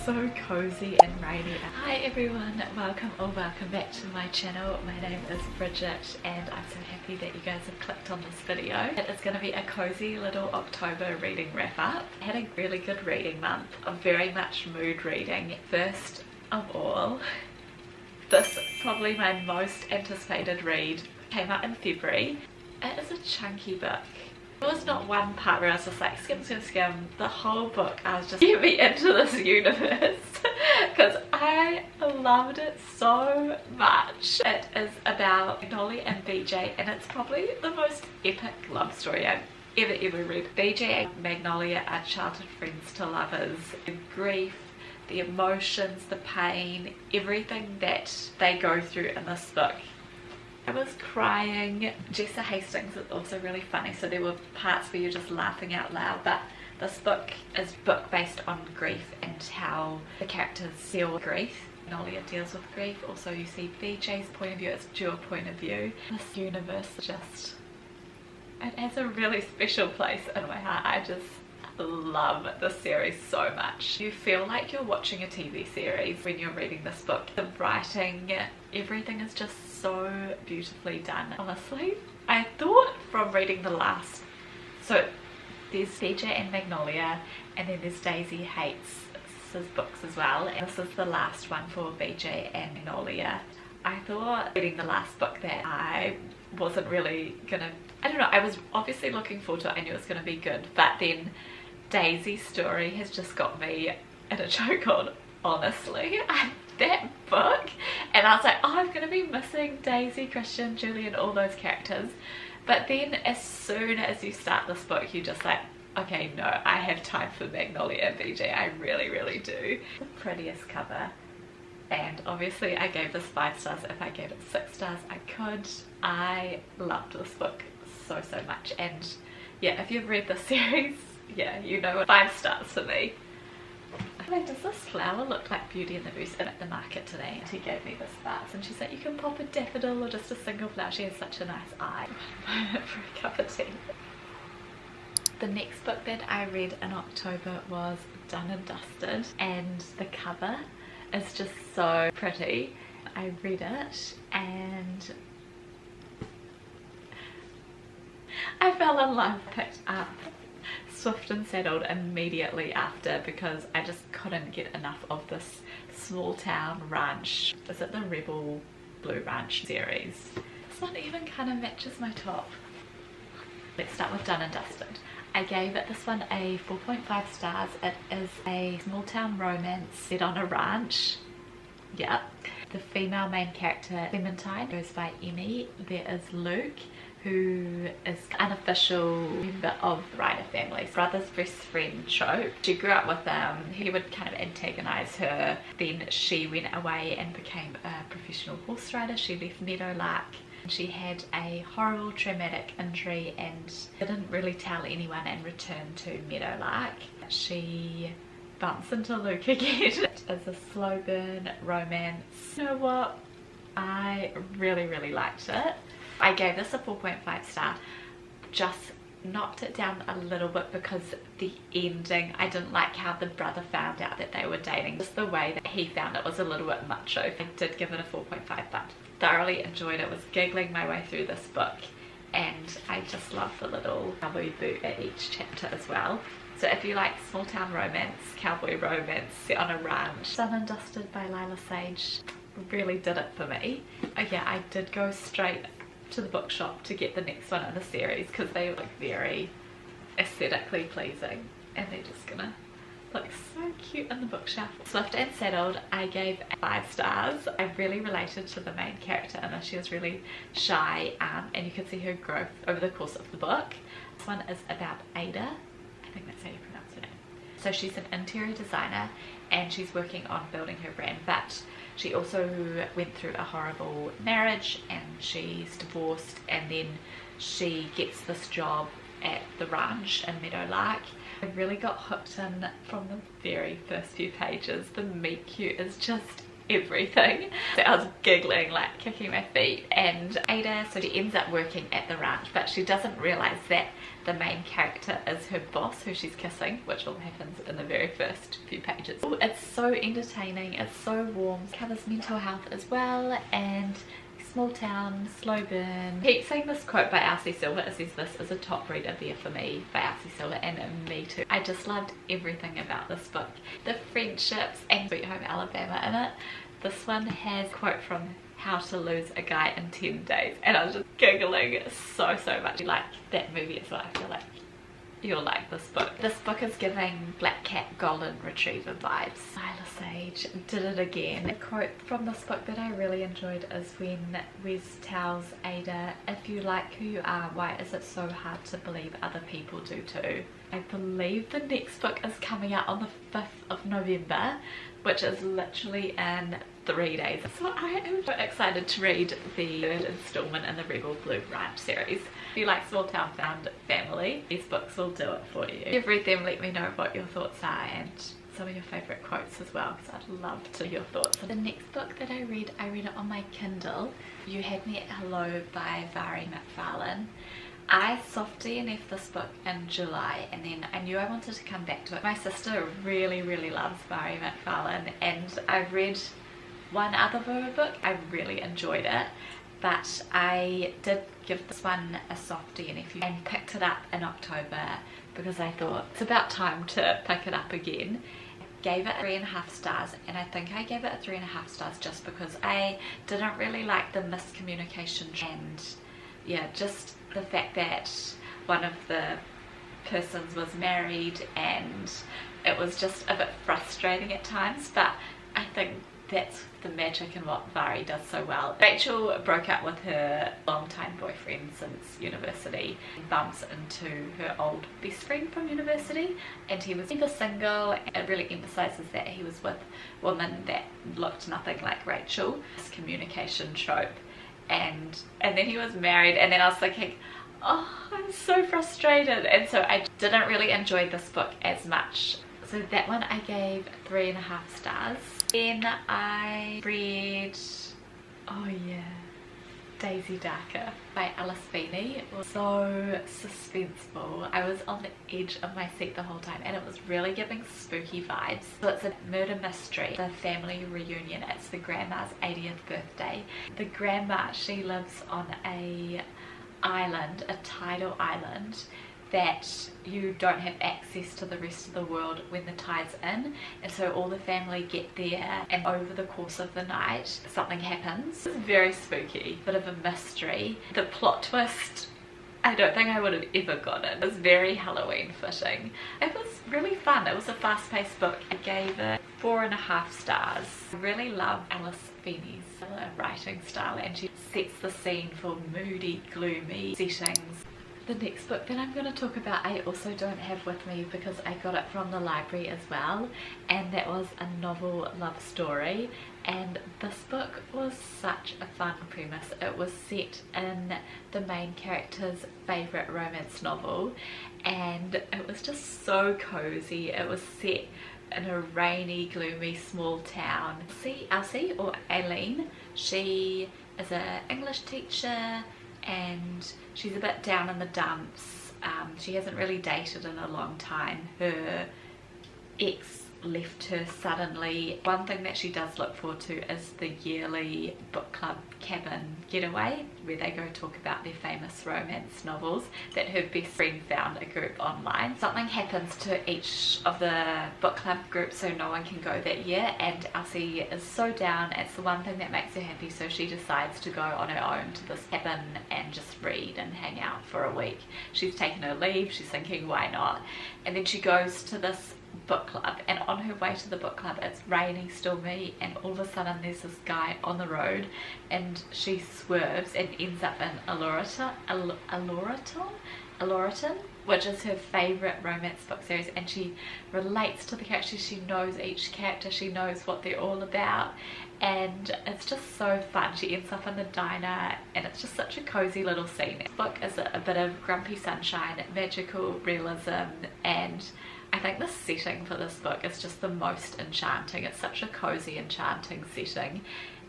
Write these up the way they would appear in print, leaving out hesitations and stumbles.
so cozy and rainy. Hi everyone, welcome back to my channel. My name is Bridget and I'm so happy that you guys have clicked on this video. It is going to be a cozy little October reading wrap up. I had a really good reading month, of very much mood reading. First of all, this probably my most anticipated read came out in February. It is a chunky book. It was not one part where I was just like skim. The whole book I was just get me into this universe because I loved it so much. It is about Magnolia and BJ and it's probably the most epic love story I've ever read. BJ and Magnolia are childhood friends to lovers. The grief, the emotions, the pain, everything that they go through in this book. I was crying. Jessa Hastings is also really funny, so there were parts where you're just laughing out loud, but this book is based on grief and how the characters deal with grief. Magnolia deals with grief. Also you see BJ's point of view, it's dual point of view. This universe just, it has a really special place in my heart. I just love this series so much. You feel like you're watching a TV series when you're reading this book. The writing, everything is just so beautifully done. Honestly, I thought from reading the last, so there's BJ and Magnolia and then there's Daisy Hates his books as well, and this is the last one for BJ and Magnolia. I thought reading the last book that I wasn't really gonna, I don't know, I was obviously looking forward to it. I knew it was gonna be good, but then Daisy's story has just got me in a chokehold, honestly. That book, and I was like, oh, I'm gonna be missing Daisy, Christian, Julian, all those characters. But then as soon as you start this book, you're just like, okay, no, I have time for Magnolia and BJ. I really do. The prettiest cover, and obviously I gave this 5 stars. If I gave it 6 stars, I could. I loved this book so much, and yeah, if you've read the series, yeah, you know what, 5 stars for me. Wait, does this flower look like Beauty and the Beast at the market today? She gave me this vase and she's like, you can pop a daffodil or just a single flower. She has such a nice eye. For a cup of tea. The next book that I read in October was Done and Dusted, and the cover is just so pretty. I read it and I fell in love. Picked up Swift and Saddled immediately after because I just couldn't get enough of this small town ranch. Is it the Rebel Blue Ranch series? This one even kind of matches my top. Let's start with Done and Dusted. I gave this one a 4.5 stars. It is a small town romance set on a ranch. Yeah. The female main character, Clementine, goes by Emmy. There is Luke, who is an unofficial member of the Ryder family, brother's best friend trope. She grew up with him. He would kind of antagonize her. Then she went away and became a professional horse rider. She left Meadowlark. She had a horrible traumatic injury and didn't really tell anyone and returned to Meadowlark. She bumps into Luke again. It is a slow burn romance. You know what? I really liked it. I gave this a 4.5 star, just knocked it down a little bit because the ending, I didn't like how the brother found out that they were dating. Just the way that he found it was a little bit macho. I did give it a 4.5, but thoroughly enjoyed it. Was giggling my way through this book, and I just love the little cowboy boot at each chapter as well. So if you like small town romance, cowboy romance set on a ranch. Done and Dusted by Lila Sage really did it for me. Oh yeah, I did go straight to the bookshop to get the next one in the series because they look very aesthetically pleasing and they're just gonna look so cute in the bookshelf. Swift and Saddled, I gave 5 stars. I really related to the main character in this. She was really shy, and you can see her growth over the course of the book. This one is about Ada. I think that's how you pronounce her name. So she's an interior designer and she's working on building her brand, but she also went through a horrible marriage and she's divorced, and then she gets this job at the ranch in Meadowlark. I really got hooked in from the very first few pages. The meet cute is just everything. So I was giggling, like kicking my feet. And Ada, so she ends up working at the ranch, but she doesn't realise that the main character is her boss, who she's kissing, which all happens in the very first few pages. Oh, it's so entertaining, it's so warm, it covers mental health as well, and small town, slow burn. I keep saying this quote by Elsie Silver. It says, "This is a top read of the year for me," by Elsie Silver, and me too. I just loved everything about this book. The friendships and Sweet Home Alabama in it. This one has a quote from How to Lose a Guy in 10 Days, and I was just giggling so much. Like that movie as well. I feel like you'll like this book. This book is giving Black Cat Golden Retriever vibes. Silas Sage did it again. A quote from this book that I really enjoyed is when Wes tells Ada, "If you like who you are, why is it so hard to believe other people do too?" I believe the next book is coming out on the 5th of November, which is literally in 3 days. So I am so excited to read the 3rd installment in the Rebel Blue Ranch series. If you like Small Town Found Family, these books will do it for you. If you read them, let me know what your thoughts are and some of your favourite quotes as well, because I'd love to hear your thoughts. The next book that I read it on my Kindle, You Had Me at Hello by Vari McFarlane. I soft DNF'd this book in July, and then I knew I wanted to come back to it. My sister really loves Vari McFarlane, and I've read one other of her book. I really enjoyed it, but I did give this one a soft DNF and picked it up in October because I thought it's about time to pick it up again. Gave it 3.5 stars, and I think I gave it a 3.5 stars just because I didn't really like the miscommunication, and yeah, just the fact that one of the persons was married, and it was just a bit frustrating at times, but I think that's the magic in what Vari does so well. Rachel broke up with her longtime boyfriend since university and bumps into her old best friend from university, and he was never single. It really emphasises that he was with women that looked nothing like Rachel. This communication trope. And then he was married, and then I was thinking, oh, I'm so frustrated, and so I didn't really enjoy this book as much. So that one I gave 3.5 stars. Then I read, oh yeah, Daisy Darker by Alice Feeney. It was so suspenseful. I was on the edge of my seat the whole time, and it was really giving spooky vibes. So it's a murder mystery, the family reunion. It's the grandma's 80th birthday. The grandma, she lives on a island, a tidal island, that you don't have access to the rest of the world when the tide's in, and so all the family get there, and over the course of the night something happens. It's very spooky, bit of a mystery. The plot twist, I don't think I would have ever gotten. It was very Halloween fitting. It was really fun. It was a fast-paced book. I gave it 4.5 stars. I really love Alice Feeney's writing style, and she sets the scene for moody, gloomy settings. The next book that I'm going to talk about I also don't have with me because I got it from the library as well, and that was a novel love story. And this book was such a fun premise. It was set in the main character's favourite romance novel, and it was just so cozy. It was set in a rainy, gloomy small town. Elsie, or Aileen, she is an English teacher, and she's a bit down in the dumps. She hasn't really dated in a long time. Her ex left her suddenly. One thing that she does look forward to is the yearly book club cabin getaway, where they go talk about their famous romance novels that her best friend found a group online. Something happens to each of the book club groups, so no one can go that year, and Elsie is so down. It's the one thing that makes her happy, so she decides to go on her own to this cabin and just read and hang out for a week. She's taken her leave, she's thinking why not, and then she goes to this book club, and on her way to the book club it's raining, stormy, and all of a sudden there's this guy on the road, and she swerves and ends up in Aloriton, which is her favourite romance book series, and she relates to the characters. She knows each character, she knows what they're all about, and it's just so fun. She ends up in the diner, and it's just such a cozy little scene. This book is a bit of grumpy sunshine, magical realism, and I think the setting for this book is just the most enchanting. It's such a cozy, enchanting setting,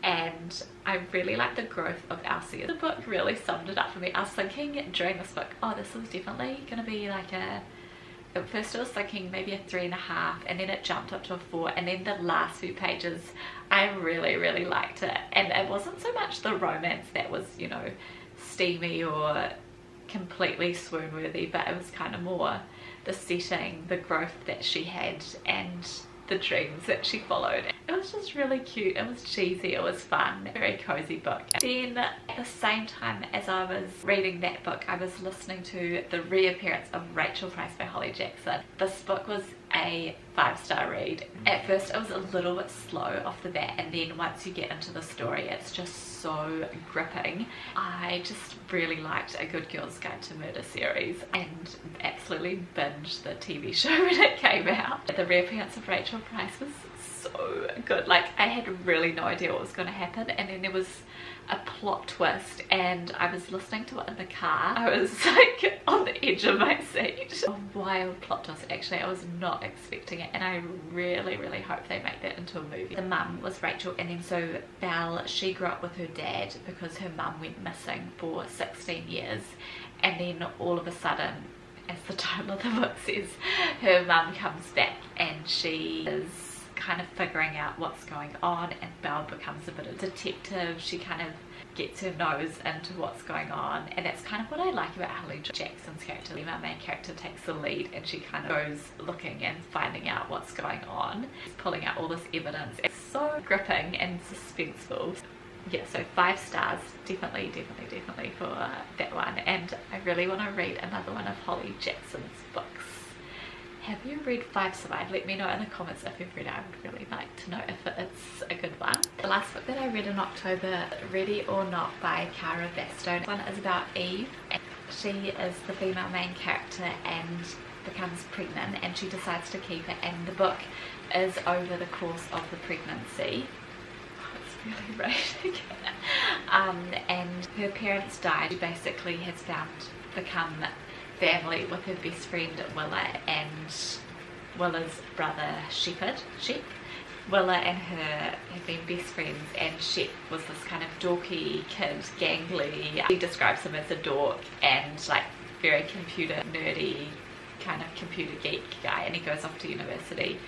and I really like the growth of Elsie. The book really summed it up for me. I was thinking during this book, oh, this is definitely gonna be like a, at first I was thinking maybe a 3.5, and then it jumped up to a 4, and then the last few pages I really liked it. And it wasn't so much the romance that was, you know, steamy or completely swoon worthy, but it was kind of more the setting, the growth that she had, and the dreams that she followed. It was just really cute, it was cheesy, it was fun, very cozy book. And then at the same time as I was reading that book, I was listening to The Reappearance of Rachel Price by Holly Jackson. This book was a 5-star read. At first it was a little bit slow off the bat, and then once you get into the story it's just so gripping. I just really liked A Good Girl's Guide to Murder series and absolutely binged the TV show when it came out. The Reappearance of Rachel Price was so good. Like, I had really no idea what was going to happen, and then there was a plot twist and I was listening to it in the car. I was like on the edge of my seat. A wild plot twist, actually. I was not expecting it, and I really hope they make that into a movie. The mum was Rachel, and then so Belle, she grew up with her dad because her mum went missing for 16 years, and then all of a sudden, as the title of the book says, her mum comes back and she is kind of figuring out what's going on, and Belle becomes a bit of a detective. She kind of gets her nose into what's going on, and that's kind of what I like about Holly Jackson's character. My main character takes the lead and she kind of goes looking and finding out what's going on, pulling out all this evidence. It's so gripping and suspenseful. Yeah, so 5 stars, definitely for that one. And I really want to read another one of Holly Jackson's books. Have you read 5 Side? Let me know in the comments if you've read it. I would really like to know if it's a good one. The last book that I read in October, Ready or Not by Cara Basto. This one is about Eve. She is the female main character and becomes pregnant, and she decides to keep it, and the book is over the course of the pregnancy. Oh, it's really rating. And her parents died. She basically has become family with her best friend Willa and Willa's brother Shep. Willa and her have been best friends, and Shep was this kind of dorky kid, gangly. He describes him as a dork and like very computer nerdy, kind of computer geek guy, and he goes off to university.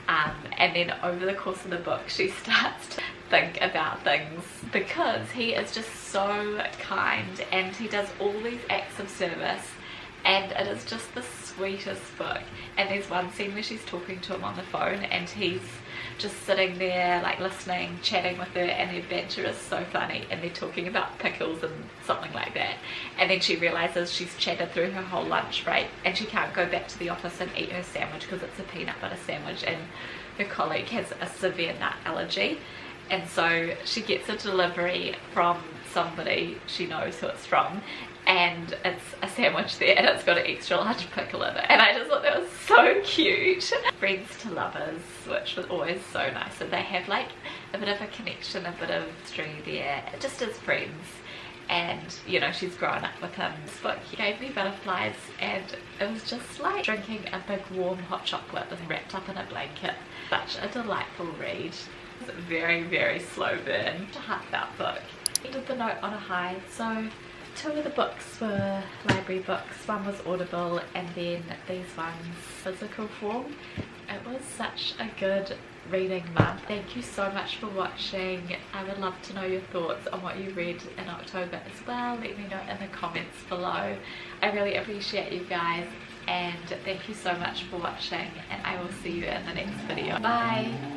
And then over the course of the book she starts to think about things, because he is just so kind and he does all these acts of service, and it is just the sweetest book. And there's one scene where she's talking to him on the phone and he's just sitting there like listening, chatting with her, and their banter is so funny, and they're talking about pickles and something like that, and then she realizes she's chatted through her whole lunch break and she can't go back to the office and eat her sandwich because it's a peanut butter sandwich, and her colleague has a severe nut allergy, and so she gets a delivery from somebody she knows who it's from, and it's a sandwich there and it's got an extra large pickle in it, and I just thought that was so cute. Friends to lovers, which was always so nice, so they have like a bit of a connection, a bit of history there, just as friends, and you know, she's grown up with him. This book gave me butterflies, and it was just like drinking a big warm hot chocolate wrapped up in a blanket. Such a delightful read. It was a very slow burn, a heartfelt book. Ended the note on a high. So 2 of the books were library books, one was Audible, and then these ones physical form. It was such a good reading month. Thank you so much for watching. I would love to know your thoughts on what you read in October as well. Let me know in the comments below. I really appreciate you guys, and thank you so much for watching, and I will see you in the next video. Bye!